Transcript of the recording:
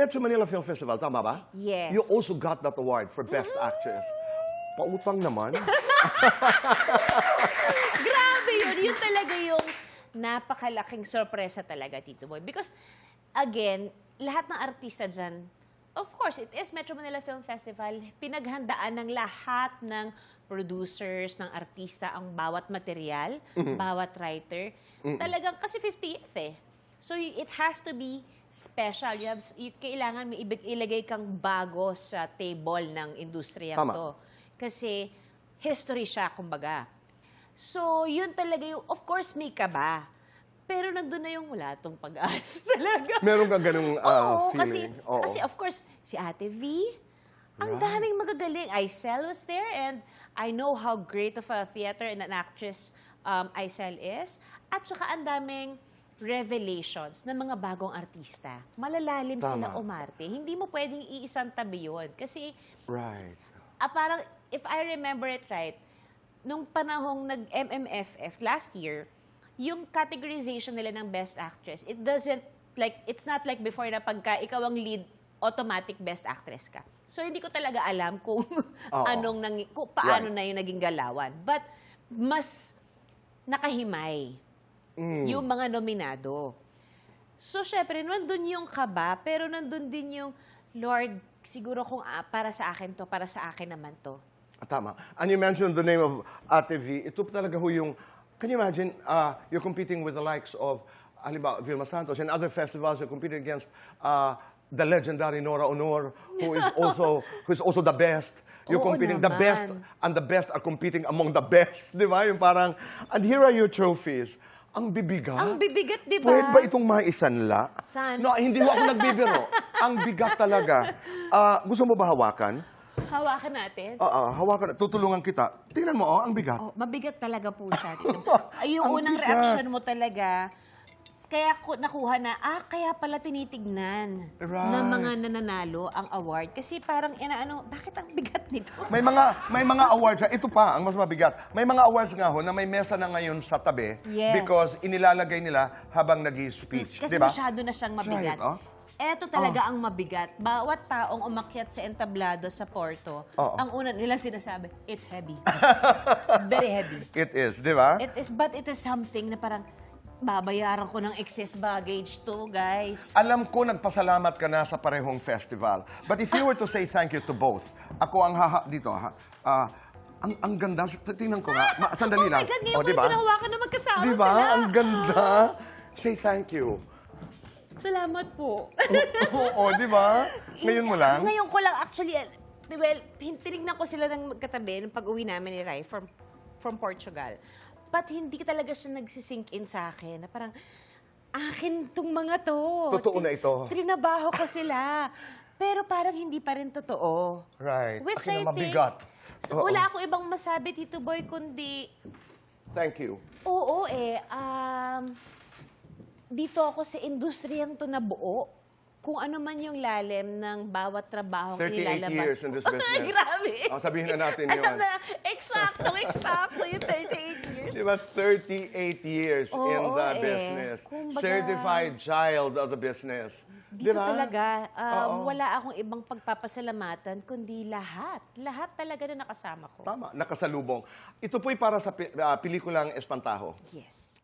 Metro Manila Film Festival, tama ba? Yes. You also got that award for Best Actress. Pautang naman. Grabe yun. Yun talaga yung napakalaking sorpresa talaga, Tito Boy. Because, again, lahat ng artista dyan, of course, it is Metro Manila Film Festival. Pinaghandaan ng lahat ng producers, ng artista, ang bawat material, bawat writer. Talagang, kasi 50th eh. So, it has to be special. Kailangan may ilagay kang bago sa table ng industriya to. Kasi history siya, kumbaga. So, yun talaga yung, of course, may kaba. Pero nandun na yung wala tong pag-asa talaga. Meron kang ganung feeling. Oo, kasi of course, si Ate V, ang daming magagaling. Aisel was there and I know how great of a theater and an actress Aisel is. At saka ang daming revelations ng mga bagong artista. Malalalim sila umarte. Hindi mo pwedeng iisang tabi yun. Kasi, parang, if I remember it right, nung panahong nag-MMFF last year, yung categorization nila ng Best Actress, it's not like before na pagka ikaw ang lead, automatic Best Actress ka. So, hindi ko talaga alam kung paano na yung naging galawan. But, mas nakahimay yung mga nominado. So, syempre, nandun yung kaba, pero nandun din yung, Lord, siguro kung para sa akin to, para sa akin naman to. Tama. And you mentioned the name of Ate V. Ito talaga ho yung, can you imagine, you're competing with the likes of, halimbawa, Vilma Santos, and other festivals, you're competing against the legendary Nora Honor, who is also the best. You're competing, the best, and the best are competing among the best. Di ba? Yung parang, and here are your trophies. Ang bibigat. Ang bibigat, di ba? Pwede ba itong maisanla? No, hindi ho ako nagbibiro. Ang bigat talaga. Gusto mo ba hawakan? Hawakan natin. Hawakan. Tutulungan kita. Tingnan mo, ang bigat. Mabigat talaga po siya. Yung unang reaction mo talaga, kaya nakuha na, kaya pala tinitignan ng mga nananalo ang award. Kasi parang, bakit ang bigat nito? May mga awards. Ito pa, ang mas mabigat. May mga awards nga ho na may mesa na ngayon sa tabi because inilalagay nila habang nag-i-speech. Kasi diba? Masyado na siyang mabigat. Eto talaga ang mabigat. Bawat taong umakyat sa entablado sa Porto, ang una nila sinasabi, it's heavy. Very heavy. It is, di ba? It is, but it is something na parang, babayaran ko ng excess baggage to, guys. Alam ko nagpasalamat ka na sa parehong festival. But if you were to say thank you to both, ako ang dito, ang ganda. Tingnan ko nga. Sandali lang. Oh my God, ngayon diba? ginawa ka na magkasama diba? sila. Ang ganda. Say thank you. Salamat po. Oo, di ba? Ngayon mo lang? Ngayon ko lang, actually, well, tinignan ko sila ng magkatabi nung pag-uwi namin ni Rai from Portugal. But hindi talaga siya nagsisink in sa akin. Na parang, akin tong mga to. Totoo na ito. Trinabaho ko sila. Pero parang hindi pa rin totoo. Right. Which Akin I na mabigat. think, so wala akong ibang masabi, Tito Boy, kundi... Thank you. Oo dito ako sa industriyang to nabuo. Kung ano man yung lalim ng bawat trabahong 38 inilalabas years in this business. Grabe. Sabihin na natin yun. Alam na, eksakto yung 38 years. Diba, 38 years in the business. Kumbaga, certified child of the business. Dito diba? talaga, wala akong ibang pagpapasalamatan, kundi lahat. Lahat talaga na nakasama ko. Tama, nakasalubong. Ito po'y para sa pelikulang Espantajo. Yes.